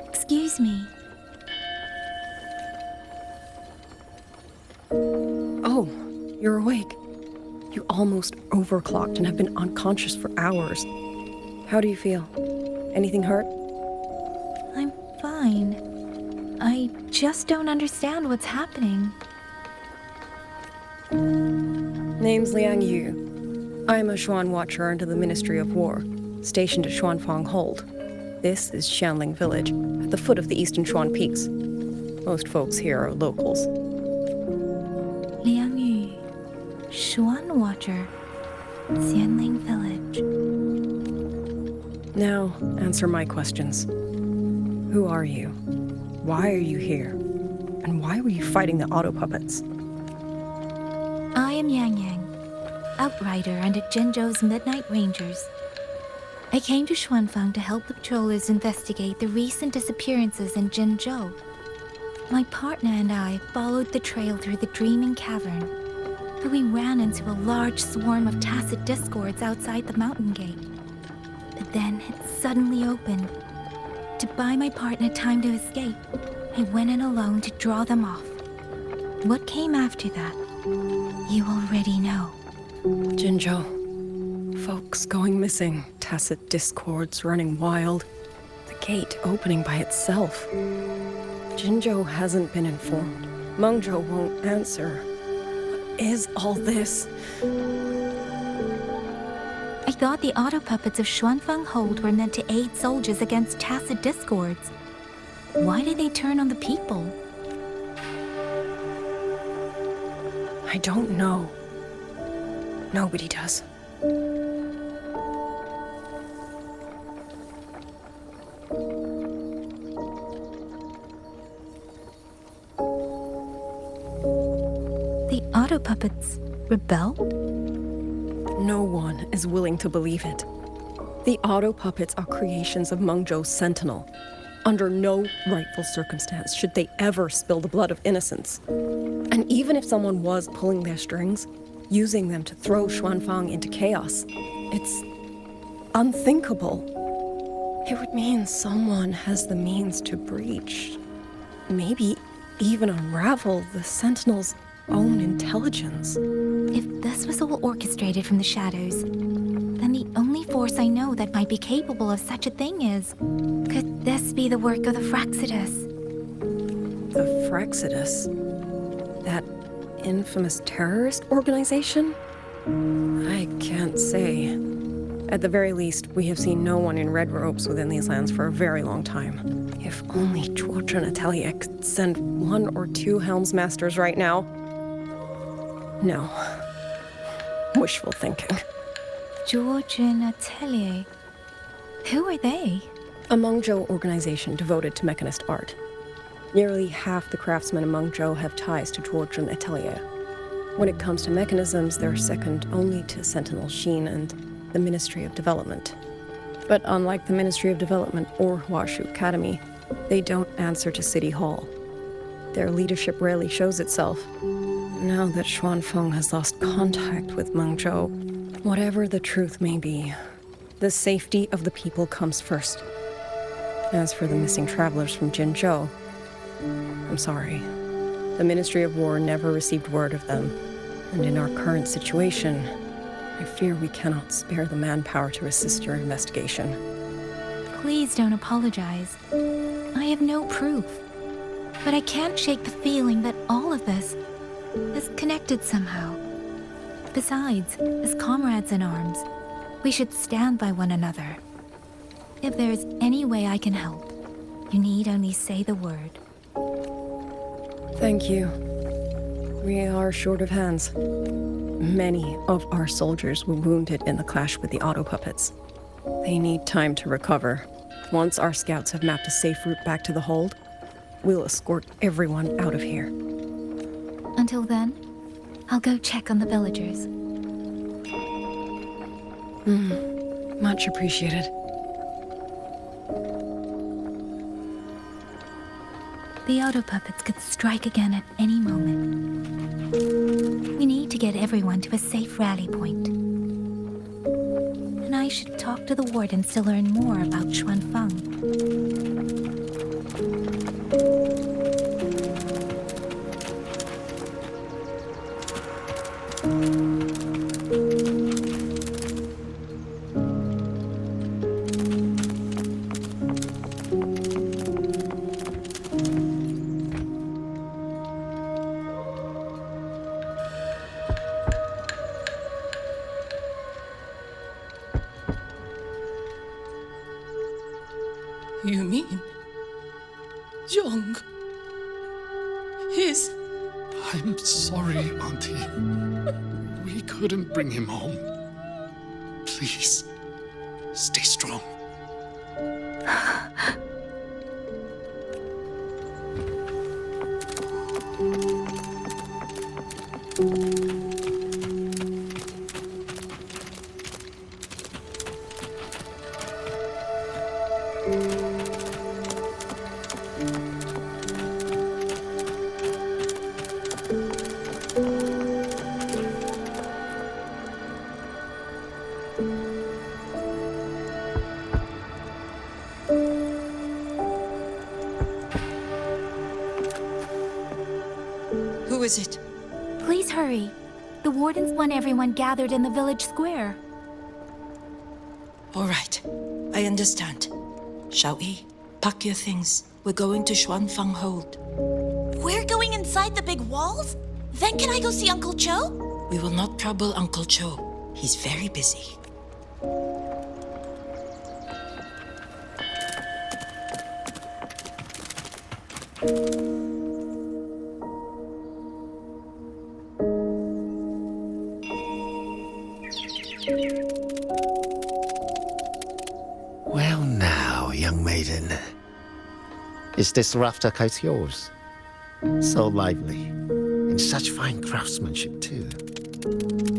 Excuse me. Oh, you're awake. You almost overclocked and have been unconscious for hours. How do you feel? Anything hurt? I'm fine. I just don't understand what's happening. Name's Liang Yu. I'm a Xuan Watcher under the Ministry of War, stationed at Xuanfang Hold. This is Xianling Village, at the foot of the Eastern Xuan Peaks. Most folks here are locals. Liang Yu, Xuan Watcher, Xianling Village. Now, answer my questions. Who are you? Why are you here? And why were you fighting the auto puppets? I am Yang Yang, outrider under Jinzhou's Midnight Rangers. I came to Xuanfang to help the patrollers investigate the recent disappearances in Jinzhou. My partner and I followed the trail through the Dreaming Cavern, but we ran into a large swarm of tacit discords outside the mountain gate. But then it suddenly opened. To buy my partner time to escape, I went in alone to draw them off. What came after that, you already know. Jinzhou. Folks going missing, tacit discords running wild, the gate opening by itself. Jinzhou hasn't been informed. Mengzhou won't answer. What is all this? I thought the auto puppets of Xuanfang Hold were meant to aid soldiers against tacit discords. Why did they turn on the people? I don't know. Nobody does. The auto puppets rebelled? No one is willing to believe it. The auto puppets are creations of Mengzhou's Sentinel. Under no rightful circumstance should they ever spill the blood of innocents. And even if someone was pulling their strings, using them to throw Xuanfang into chaos, it's unthinkable. It would mean someone has the means to breach, maybe even unravel the Sentinel's own intelligence. If this was all orchestrated from the shadows, then the only force I know that might be capable of such a thing is... Could this be the work of the Fraxidus? The Fraxidus? That infamous terrorist organization? I can't say. At the very least, we have seen no one in red robes within these lands for a very long time. If only Zhuozhen and Atelier could send 1 or 2 Helmsmasters right now. No. Wishful thinking. Zhuozhen Atelier. Who are they? A Mengzhou organization devoted to mechanist art. Nearly half the craftsmen in Mengzhou have ties to Zhuozhen Atelier. When it comes to mechanisms, they're second only to Sentinel Xin and the Ministry of Development. But unlike the Ministry of Development or Huashu Academy, they don't answer to City Hall. Their leadership rarely shows itself. Now that Xuanfeng has lost contact with Mengzhou, whatever the truth may be, the safety of the people comes first. As for the missing travelers from Jinzhou, I'm sorry. The Ministry of War never received word of them, and in our current situation, I fear we cannot spare the manpower to assist your investigation. Please don't apologize. I have no proof. But I can't shake the feeling that all of this is connected somehow. Besides, as comrades in arms, we should stand by one another. If there is any way I can help, you need only say the word. Thank you. We are short of hands. Many of our soldiers were wounded in the clash with the auto puppets. They need time to recover. Once our scouts have mapped a safe route back to the hold, we'll escort everyone out of here. Until then, I'll go check on the villagers. Much appreciated. The auto puppets could strike again at any moment. We need to get everyone to a safe rally point. And I should talk to the wardens to learn more about Xuanfeng. You mean Young? His... I'm sorry, Auntie. We couldn't bring him home. Please, stay strong. Who is it? Please hurry. The wardens want everyone gathered in the village square. All right, I understand. Shall we? Pack your things. We're going to Xuanfeng Hold. We're going inside the big walls? Then can I go see Uncle Cho? We will not trouble Uncle Cho. He's very busy. Well now, young maiden. Is this rafter kite yours? So lively, and such fine craftsmanship too.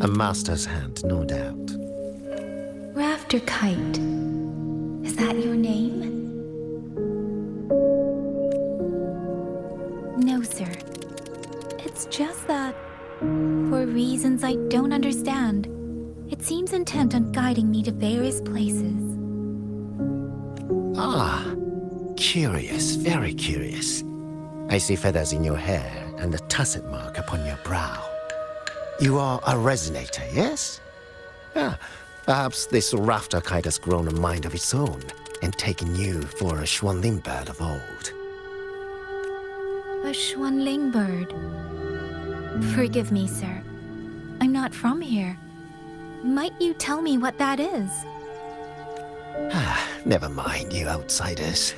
A master's hand, no doubt. Rafter Kite. Is that your name? No, sir. It's just that, for reasons I don't understand, it seems intent on guiding me to various places. Ah, curious, very curious. I see feathers in your hair and a tusset mark upon your brow. You are a resonator, yes? Ah, perhaps this rafter kite has grown a mind of its own and taken you for a Xuanling bird of old. A Xuanling bird. Forgive me, sir. I'm not from here. Might you tell me what that is? Ah, never mind, you outsiders.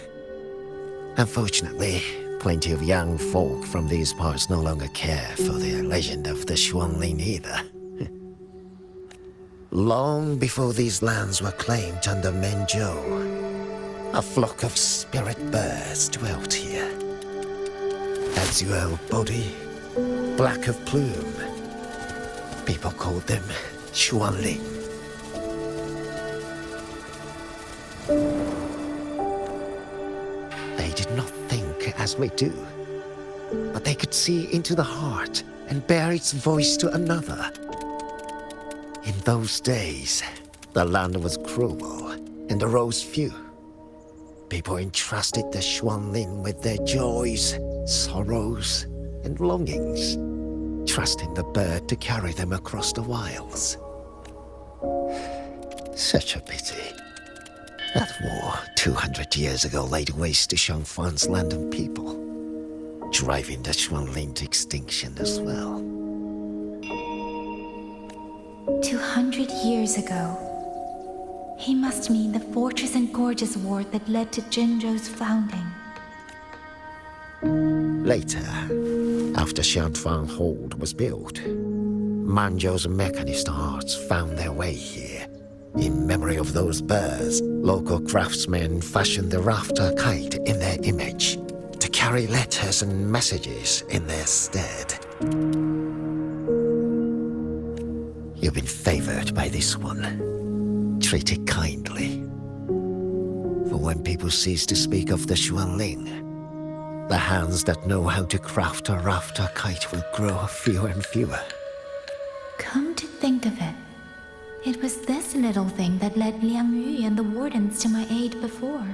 Unfortunately, plenty of young folk from these parts no longer care for the legend of the Xuanling either. Long before these lands were claimed under Menzhou, a flock of spirit birds dwelt here. Azure body, black of plume. People called them Xuanling. They did not think as we do, but they could see into the heart and bear its voice to another. In those days, the land was cruel and the roads few. People entrusted the Xuanling with their joys, sorrows, and longings, trusting the bird to carry them across the wilds. Such a pity. That war 200 years ago laid waste to Xiangfan's land and people, driving the Xuanling to extinction as well. 200 years ago. He must mean the Fortress and Gorges War that led to Zhenzhou's founding. Later, after Xiangfang Hold was built, Manzhou's mechanist arts found their way here. In memory of those birds, local craftsmen fashioned the rafter kite in their image to carry letters and messages in their stead. You've been favored by this one, treated kindly. For when people cease to speak of the Xuanling, the hands that know how to craft a rafter kite will grow fewer and fewer. Come to think of it, it was this little thing that led Liang Yu and the wardens to my aid before.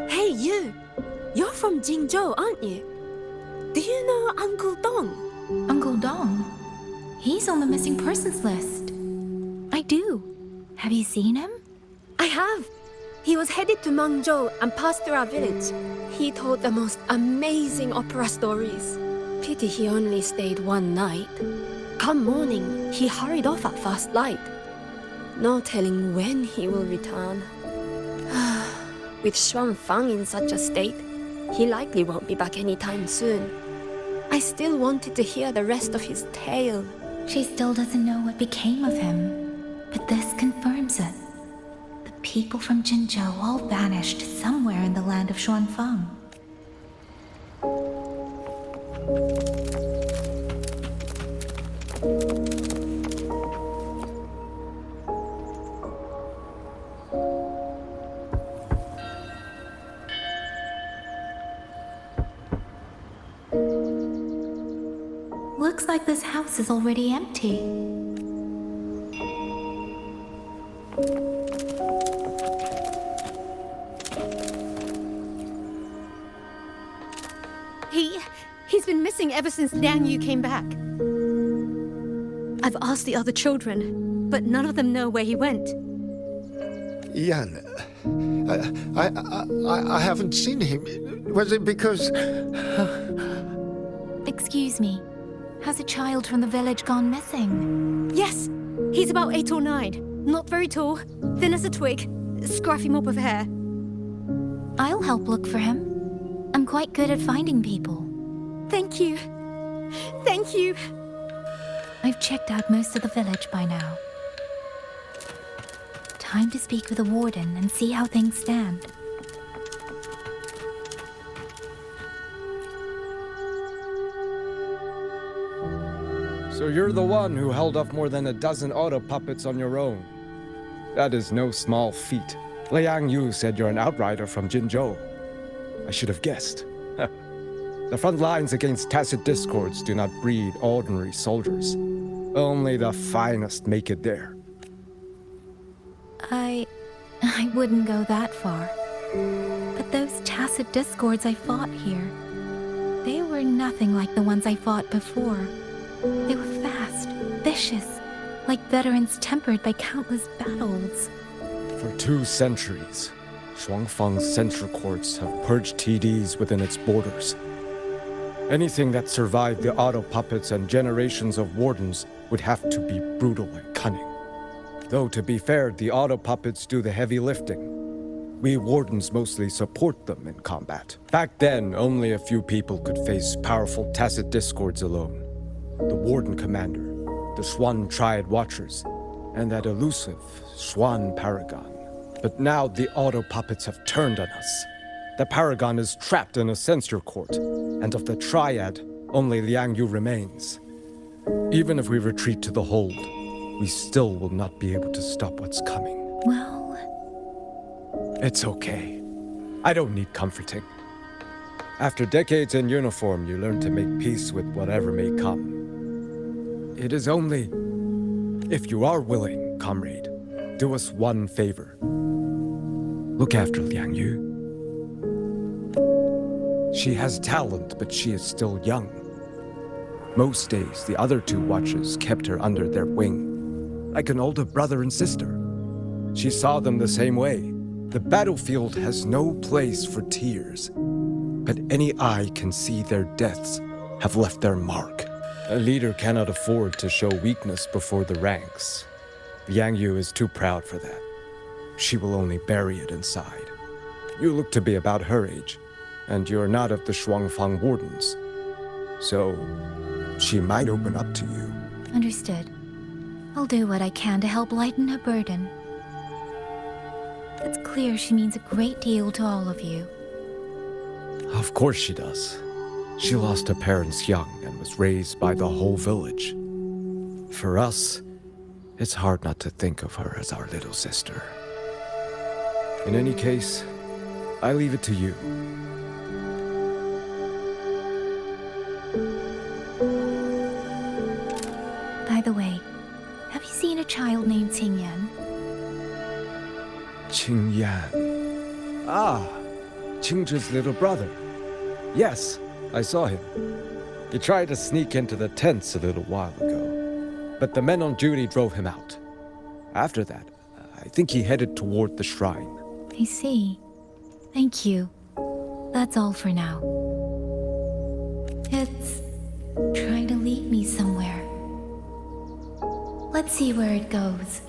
Hey, you! You're from Jingzhou, aren't you? Do you know Uncle Dong? Uncle Dong? He's on the missing persons list. I do. Have you seen him? I have. He was headed to Mangzhou and passed through our village. He told the most amazing opera stories. Pity he only stayed one night. Come morning, he hurried off at first light. No telling when he will return. With Xuan Fang in such a state, he likely won't be back anytime soon. I still wanted to hear the rest of his tale. She still doesn't know what became of him, but this confirms it. The people from Jinzhou all vanished somewhere in the land of Xuanfang. Looks like this house is already empty. He's been missing ever since Liang Yu came back. I've asked the other children, but none of them know where he went. Yan, I haven't seen him. Was it because... Excuse me. Has a child from the village gone missing? Yes, he's about 8 or 9. Not very tall, thin as a twig, scruffy mop of hair. I'll help look for him. I'm quite good at finding people. Thank you. Thank you. I've checked out most of the village by now. Time to speak with the warden and see how things stand. So you're the one who held off more than a dozen auto puppets on your own. That is no small feat. Liang Yu said you're an outrider from Jinzhou. I should have guessed. The front lines against tacit discords do not breed ordinary soldiers. Only the finest make it there. I wouldn't go that far. But those tacit discords I fought here, they were nothing like the ones I fought before. They were fast, vicious, like veterans tempered by countless battles. For 2 centuries, Shuangfang's central courts have purged TDs within its borders. Anything that survived the auto puppets and generations of wardens would have to be brutal and cunning. Though, to be fair, the auto puppets do the heavy lifting. We wardens mostly support them in combat. Back then, only a few people could face powerful tacit discords alone. The warden commander, the Xuan Triad Watchers, and that elusive Xuan Paragon. But now the auto puppets have turned on us. The Paragon is trapped in a censure court, and of the Triad, only Liang Yu remains. Even if we retreat to the hold, we still will not be able to stop what's coming. Well... It's okay. I don't need comforting. After decades in uniform, you learn to make peace with whatever may come. It is only... If you are willing, comrade, do us one favor. Look after Liang Yu. She has talent, but she is still young. Most days, the other 2 watchers kept her under their wing, like an older brother and sister. She saw them the same way. The battlefield has no place for tears, but any eye can see their deaths have left their mark. A leader cannot afford to show weakness before the ranks. Liang Yu is too proud for that. She will only bury it inside. You look to be about her age, and you're not of the Shuangfang Wardens. So, she might open up to you. Understood. I'll do what I can to help lighten her burden. It's clear she means a great deal to all of you. Of course she does. She lost her parents young and was raised by the whole village. For us, it's hard not to think of her as our little sister. In any case, I leave it to you. By the way, have you seen a child named Qingyan? Qingyan. Ah, Qingzhi's little brother. Yes, I saw him. He tried to sneak into the tents a little while ago, but the men on duty drove him out. After that, I think he headed toward the shrine. I see. Thank you. That's all for now. It's trying to lead me somewhere. Let's see where it goes.